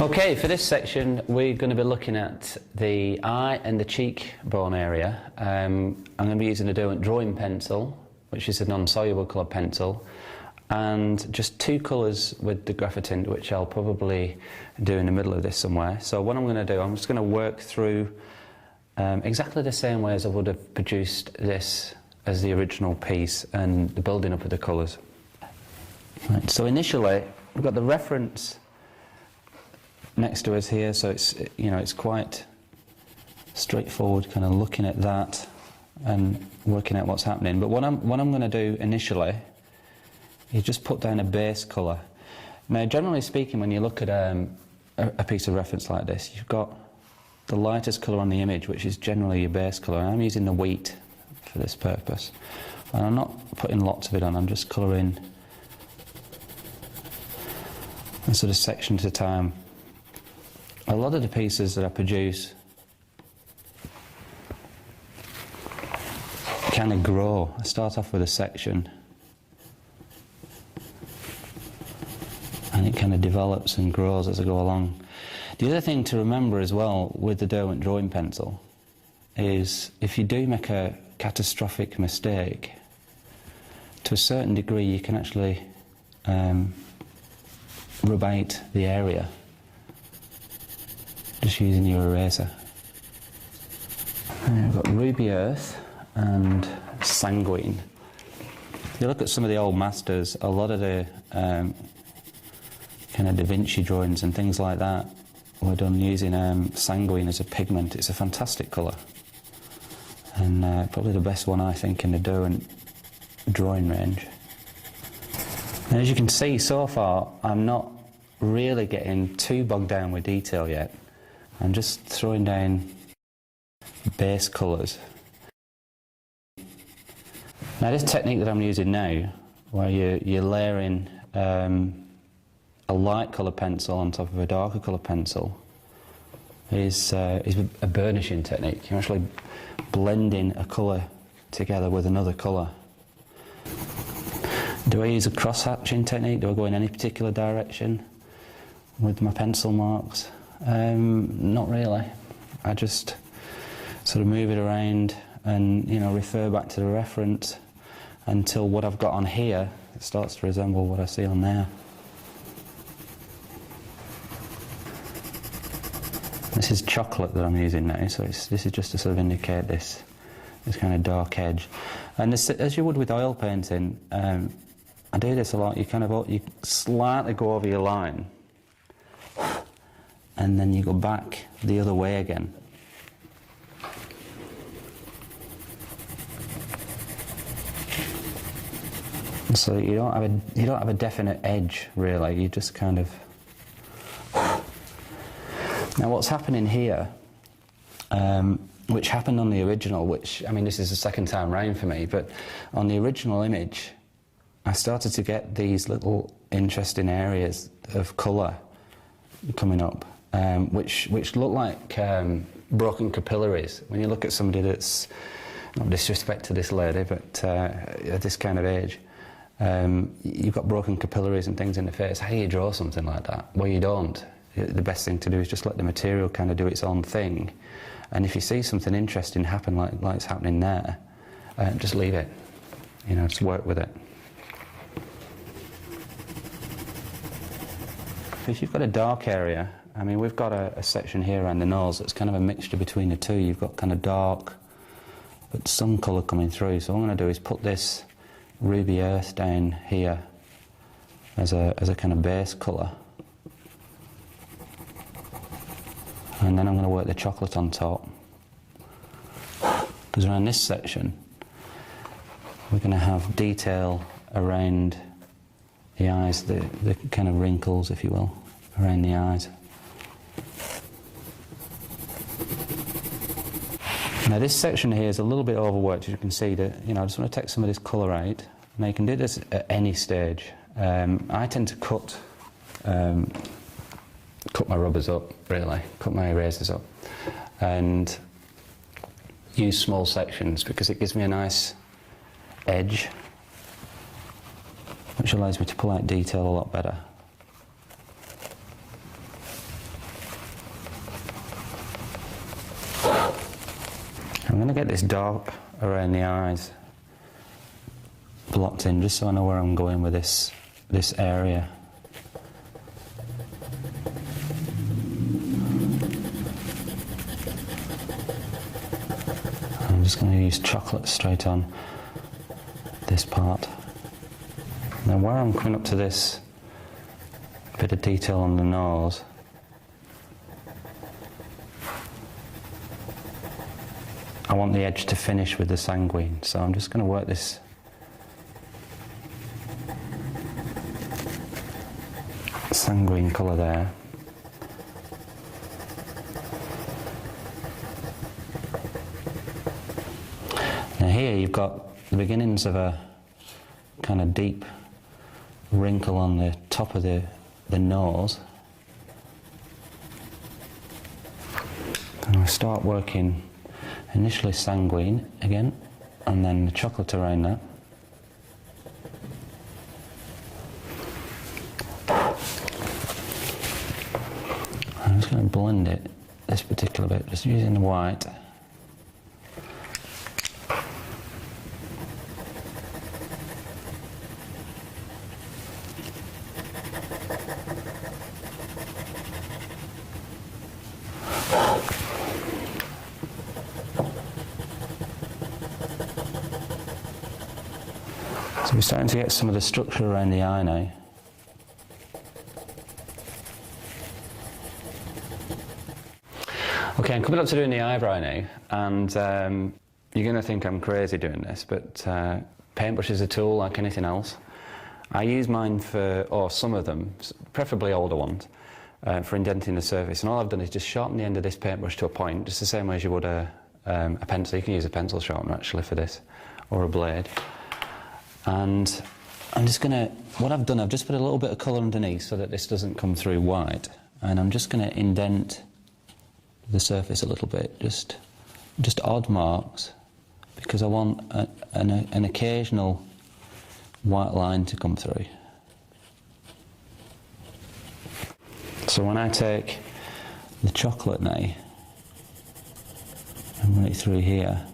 Okay, for this section we're going to be looking at the eye and the cheekbone area. I'm going to be using a drawing pencil, which is a non-soluble colour pencil, and just two colours with the Graphitin, which I'll probably do in the middle of this somewhere. So what I'm going to do, I'm just going to work through exactly the same way as I would have produced this as the original piece and the building up of the colours. Right, so initially we've got the reference next to us here, so it's, you know, it's quite straightforward, kind of looking at that and working out what's happening. But what I'm going to do initially is just put down a base colour. Now, generally speaking, when you look at a piece of reference like this, you've got the lightest colour on the image, which is generally your base colour. I'm using the wheat for this purpose, and I'm not putting lots of it on. I'm just colouring a sort of section at a time. A lot of the pieces that I produce kind of grow. I start off with a section and it kind of develops and grows as I go along. The other thing to remember as well with the Derwent drawing pencil is if you do make a catastrophic mistake, to a certain degree you can actually rub out the area just using your eraser. And we've got Ruby Earth and Sanguine. If you look at some of the old masters, a lot of the kind of Da Vinci drawings and things like that were done using Sanguine as a pigment. It's a fantastic colour, and probably the best one I think in the Derwent drawing range. And as you can see so far, I'm not really getting too bogged down with detail yet. I'm just throwing down base colours. Now, this technique that I'm using now, where you're layering a light colour pencil on top of a darker colour pencil, is a burnishing technique. You're actually blending a colour together with another colour. Do I use a cross-hatching technique? Do I go in any particular direction with my pencil marks? Not really. I just sort of move it around and, you know, refer back to the reference until what I've got on here starts to resemble what I see on there. This is chocolate that I'm using now, so this is just to sort of indicate this kind of dark edge. And this, as you would with oil painting, I do this a lot. You slightly go over your line, and then you go back the other way again. So you don't have a definite edge really. You just kind of. Now what's happening here, which happened on the original, which, I mean, this is the second time round for me, but on the original image I started to get these little interesting areas of colour coming up, which look like broken capillaries. When you look at somebody that's, not disrespect to this lady, but at this kind of age, you've got broken capillaries and things in the face. How do you draw something like that? Well, you don't. The best thing to do is just let the material kind of do its own thing, and if you see something interesting happen like it's happening there, just leave it, you know, just work with it. If you've got a dark area, I mean, we've got a section here around the nose that's kind of a mixture between the two. You've got kind of dark but some colour coming through, so what I'm going to do is put this Ruby Earth down here as a kind of base colour. And then I'm going to work the chocolate on top, because around this section we're going to have detail around the eyes, the kind of wrinkles, if you will, around the eyes. Now this section here is a little bit overworked, as you can see. That, you know, I just want to take some of this colour out. Now you can do this at any stage. I tend to cut my rubbers up, really, cut my erasers up, and use small sections because it gives me a nice edge, which allows me to pull out detail a lot better. going to get this dark around the eyes blocked in, just so I know where I'm going with this area. I'm just going to use chocolate straight on this part. Now where I'm coming up to this bit of detail on the nose, I want the edge to finish with the sanguine, so I'm just going to work this sanguine colour there. Now here you've got the beginnings of a kind of deep wrinkle on the top of the nose. And I start working initially sanguine again, and then the chocolate around that. I'm just going to blend it, this particular bit, just using the white. So we're starting to get some of the structure around the eye now. Okay, I'm coming up to doing the eyebrow now, and you're going to think I'm crazy doing this, but paintbrush is a tool like anything else. I use mine for, or some of them, preferably older ones, for indenting the surface, and all I've done is just shorten the end of this paintbrush to a point, just the same way as you would a pencil. You can use a pencil sharpener actually for this, or a blade. And I'm just going to, what I've done, I've just put a little bit of colour underneath so that this doesn't come through white, and I'm just going to indent the surface a little bit, just odd marks, because I want an occasional white line to come through. So when I take the chocolate now and run it through here,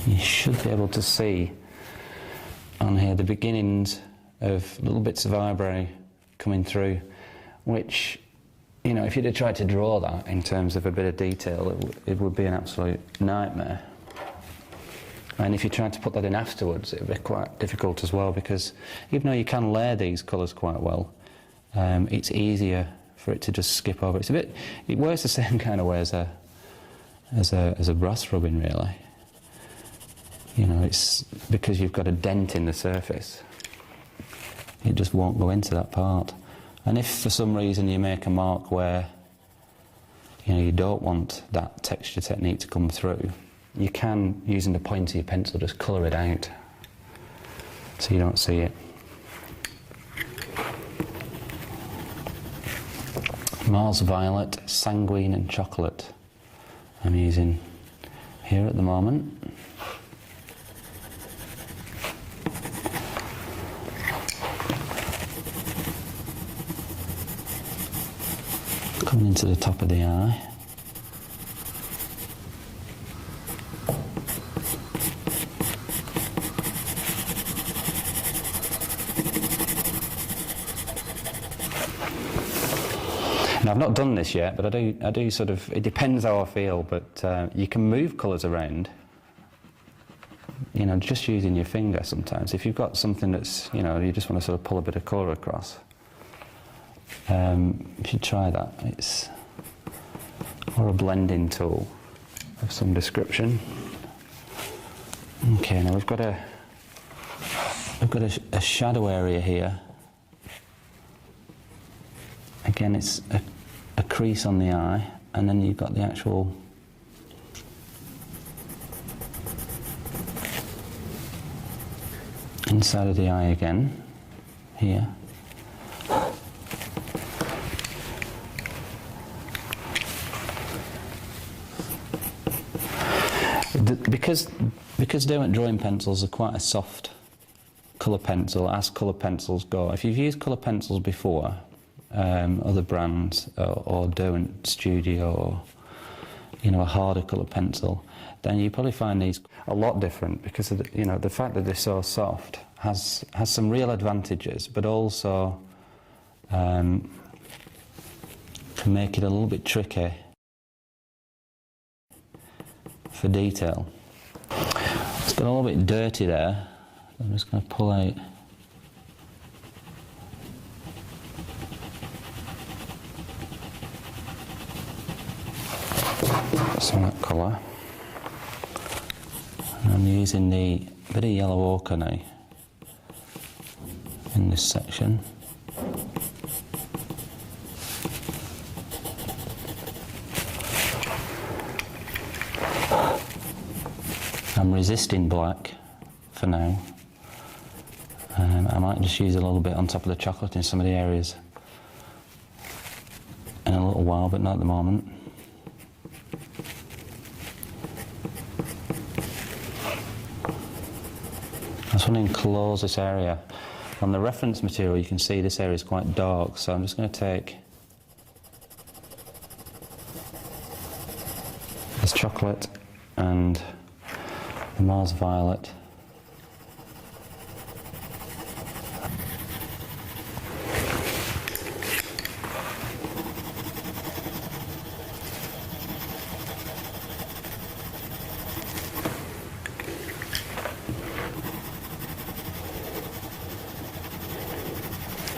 you should be able to see on here the beginnings of little bits of eyebrow coming through, which, you know, if you'd have tried to draw that in terms of a bit of detail, it would be an absolute nightmare. And if you tried to put that in afterwards, it would be quite difficult as well, because even though you can layer these colours quite well, it's easier for it to just skip over. It works the same kind of way as a brass rubbing, really. You know, it's because you've got a dent in the surface, it just won't go into that part. And if for some reason you make a mark where, you know, you don't want that texture technique to come through, you can, using the point of your pencil, just colour it out so you don't see it. Mars Violet, Sanguine and Chocolate I'm using here at the moment. Coming into the top of the eye. And I've not done this yet, but I do sort of, it depends how I feel, but you can move colours around, you know, just using your finger sometimes. If you've got something that's, you know, you just want to sort of pull a bit of colour across, you should try that. It's, or a blending tool of some description. Okay, now we've got a shadow area here. Again, it's a crease on the eye, and then you've got the actual inside of the eye again, here. Because drawing pencils are quite a soft colour pencil, as colour pencils go. If you've used colour pencils before, other brands or Derwent Studio or, you know, a harder colour pencil, then you probably find these a lot different because of the, you know, the fact that they're so soft has some real advantages, but also can make it a little bit tricky for detail. It's got a little bit dirty there. I'm just going to pull out some of that colour. And I'm using the bit of yellow ochre now in this section. I'm resisting black for now. I might just use a little bit on top of the chocolate in some of the areas in a little while, but not at the moment. I just want to enclose this area. On the reference material you can see this area is quite dark, so I'm just going to take this chocolate and the Mars Violet.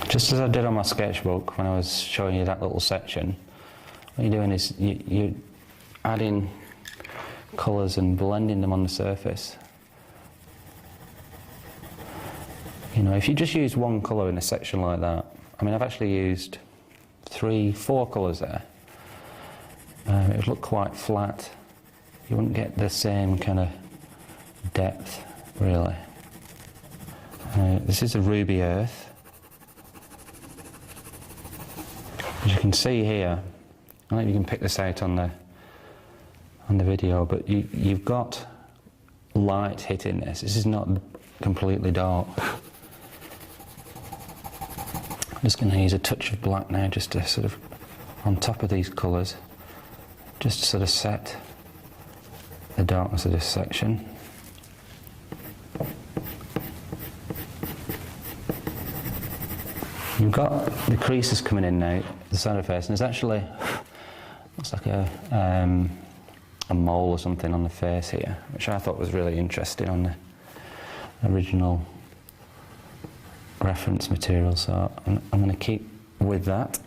Just as I did on my sketchbook when I was showing you that little section, what you're doing is you're adding colours and blending them on the surface. You know, if you just use one colour in a section like that, I mean, I've actually used 3-4 colours there. It would look quite flat. You wouldn't get the same kind of depth, really. This is a ruby earth. As you can see here, I don't know if you can pick this out on the video, but you've got light hitting this. This is not completely dark. I'm just going to use a touch of black now, just to sort of, on top of these colours, just to sort of set the darkness of this section. You've got the creases coming in now, the side of the face, and there's actually, looks like a mole or something on the face here, which I thought was really interesting on the original reference material, so I'm going to keep with that.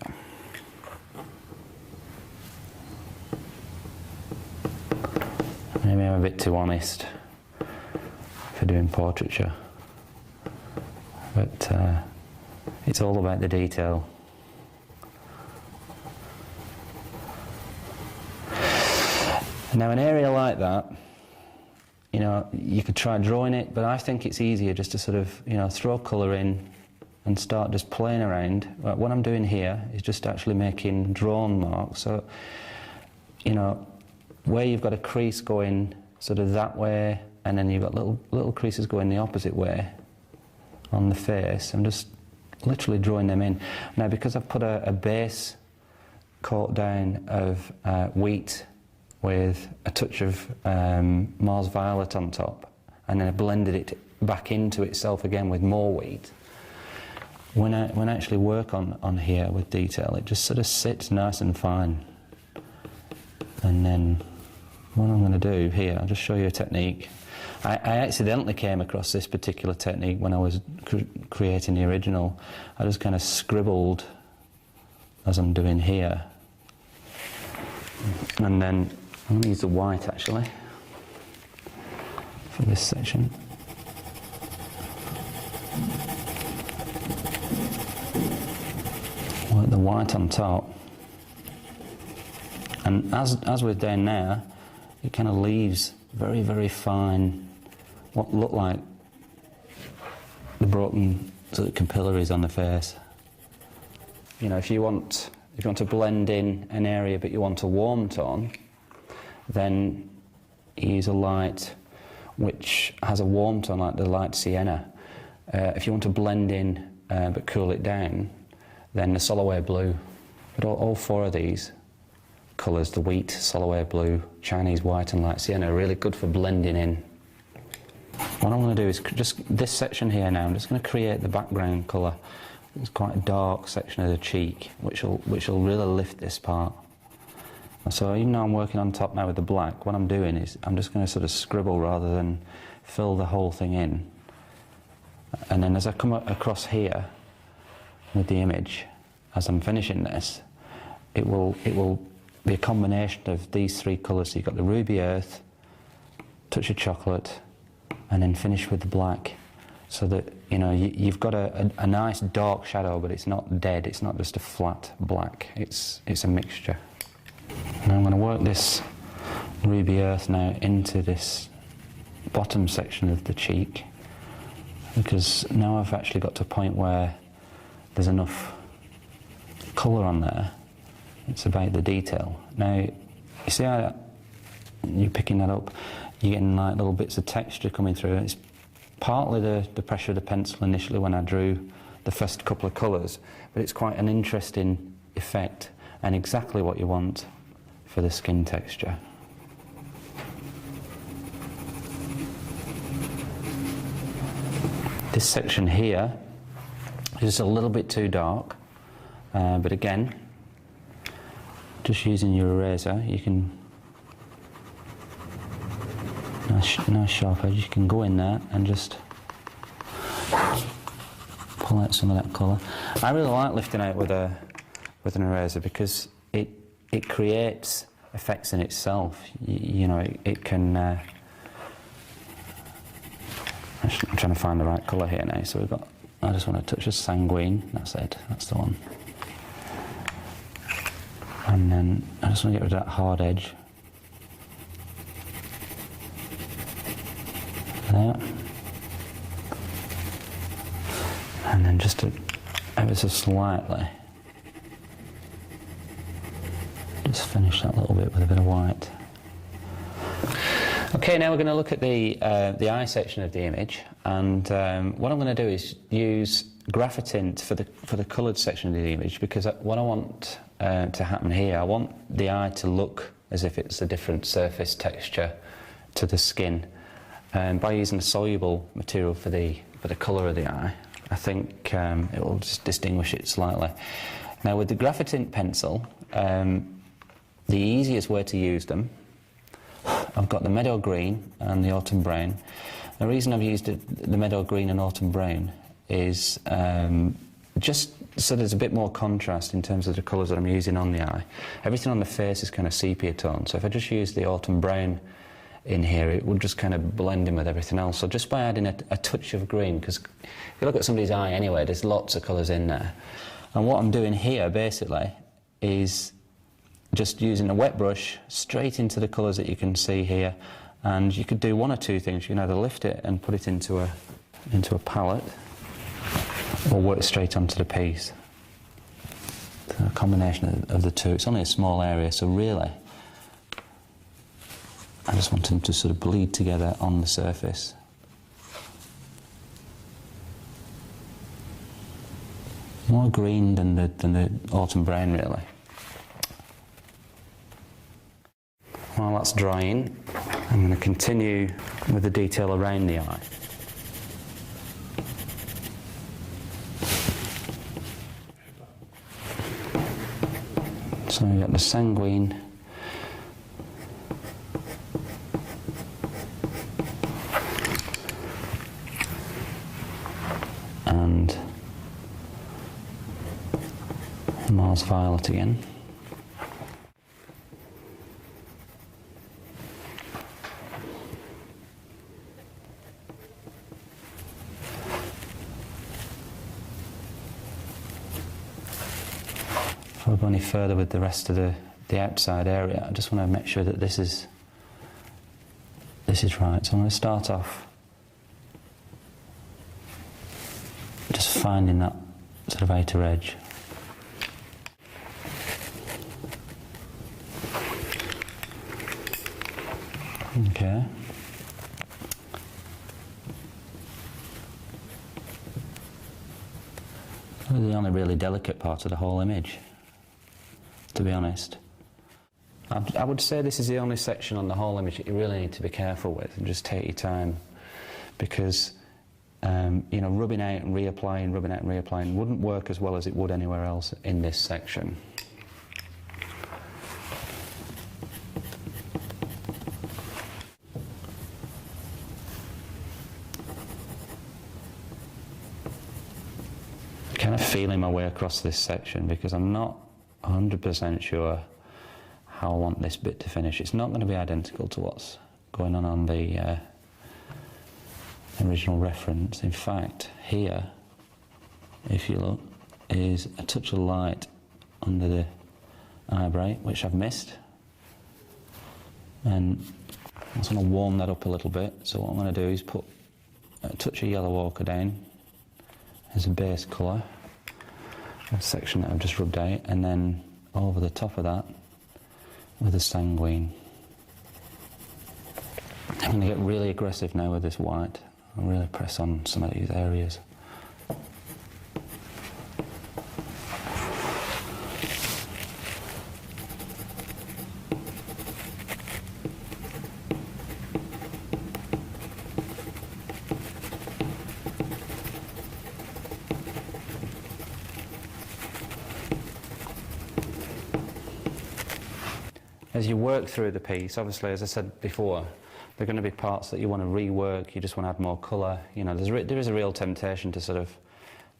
Maybe I'm a bit too honest for doing portraiture, but it's all about the detail. Now, an area like that, you know, you could try drawing it, but I think it's easier just to sort of, you know, throw colour in and start just playing around. What I'm doing here is just actually making drawn marks. So, you know, where you've got a crease going sort of that way, and then you've got little creases going the opposite way on the face, I'm just literally drawing them in. Now, because I've put a base coat down of wheat with a touch of Mars Violet on top, and then I blended it back into itself again with more wheat, when I actually work on here with detail, it just sort of sits nice and fine. And then what I'm going to do here, I'll just show you a technique. I accidentally came across this particular technique when I was creating the original. I just kind of scribbled as I'm doing here. And then I'm going to use the white actually for this section. Work the white on top. And as we're down there, it kind of leaves very, very fine, what look like the broken sort of capillaries on the face. You know, if you want to blend in an area but you want a warm tone, then use a light which has a warm tone like the light sienna. If you want to blend in but cool it down, then the Soloway blue. But all four of these colours, the wheat, Soloway blue, Chinese white and light sienna, are really good for blending in. What I'm going to do is just this section here now, I'm just going to create the background colour. It's quite a dark section of the cheek, which will really lift this part. So even though I'm working on top now with the black, what I'm doing is I'm just going to sort of scribble rather than fill the whole thing in. And then as I come across here with the image, as I'm finishing this, it will be a combination of these three colours. So you've got the ruby earth, touch of chocolate, and then finish with the black. So that, you know, you've got a nice dark shadow, but it's not dead, it's not just a flat black, it's a mixture. Now I'm going to work this ruby earth now into this bottom section of the cheek, because now I've actually got to a point where there's enough colour on there. It's about the detail. Now, you see how you're picking that up, you're getting like little bits of texture coming through. It's partly the pressure of the pencil initially when I drew the first couple of colours, but it's quite an interesting effect and exactly what you want for the skin texture. This section here is a little bit too dark, but again, just using your eraser, you can, nice sharp edge, you can go in there and just pull out some of that colour. I really like lifting out with an eraser because it creates effects in itself. You know, it can. I'm trying to find the right colour here now. So we've got. I just want to touch a sanguine. That's it. That's the one. And then I just want to get rid of that hard edge. There. And then just ever so slightly, just finish that little bit with a bit of white. Okay, now we're going to look at the eye section of the image, and what I'm going to do is use Graphic for the coloured section of the image, because what I want to happen here, I want the eye to look as if it's a different surface texture to the skin. By using a soluble material for the colour of the eye, I think it will just distinguish it slightly. Now with the Graphic pencil, the easiest way to use them, I've got the meadow green and the autumn brown. The reason I've used the meadow green and autumn brown is just so there's a bit more contrast in terms of the colours that I'm using on the eye. Everything on the face is kind of sepia tone, so if I just use the autumn brown in here, it would just kind of blend in with everything else. So just by adding a touch of green, because if you look at somebody's eye anyway, there's lots of colours in there. And what I'm doing here basically is just using a wet brush straight into the colours that you can see here, and you could do one or two things. You can either lift it and put it into a palette, or work straight onto the piece. So a combination of the two. It's only a small area, so really I just want them to sort of bleed together on the surface. More green than the autumn brown, really. While that's drying, I'm going to continue with the detail around the eye. So we've got the sanguine, and Mars violet again. Before I go any further with the rest of the outside area, I just want to make sure that this is right. So I'm going to start off just finding that sort of outer edge. Okay. the only really delicate part of the whole image, to be honest. I would say this is the only section on the whole image that you really need to be careful with and just take your time, because you know, rubbing out and reapplying wouldn't work as well as it would anywhere else in this section. Kind of feeling my way across this section because I'm not 100% sure how I want this bit to finish. It's not going to be identical to what's going on the original reference. In fact, here, if you look, is a touch of light under the eyebrow, which I've missed. And I just want to warm that up a little bit. So what I'm going to do is put a touch of yellow ochre down as a base colour, a section that I've just rubbed out, and then over the top of that with a sanguine. I'm going to get really aggressive now with this white. I'll really press on some of these areas. As you work through the piece, obviously, as I said before, there are going to be parts that you want to rework, you just want to add more colour. You know, there is a real temptation to sort of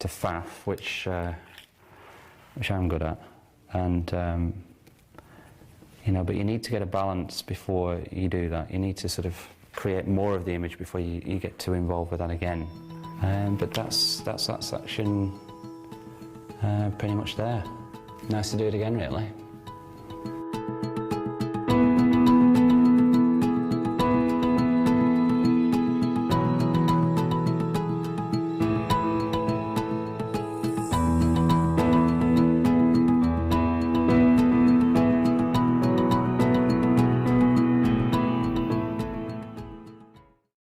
faff, which I'm good at. And, you know, but you need to get a balance before you do that. You need to sort of create more of the image before you get too involved with that again. But that's that section pretty much there. Nice to do it again, really.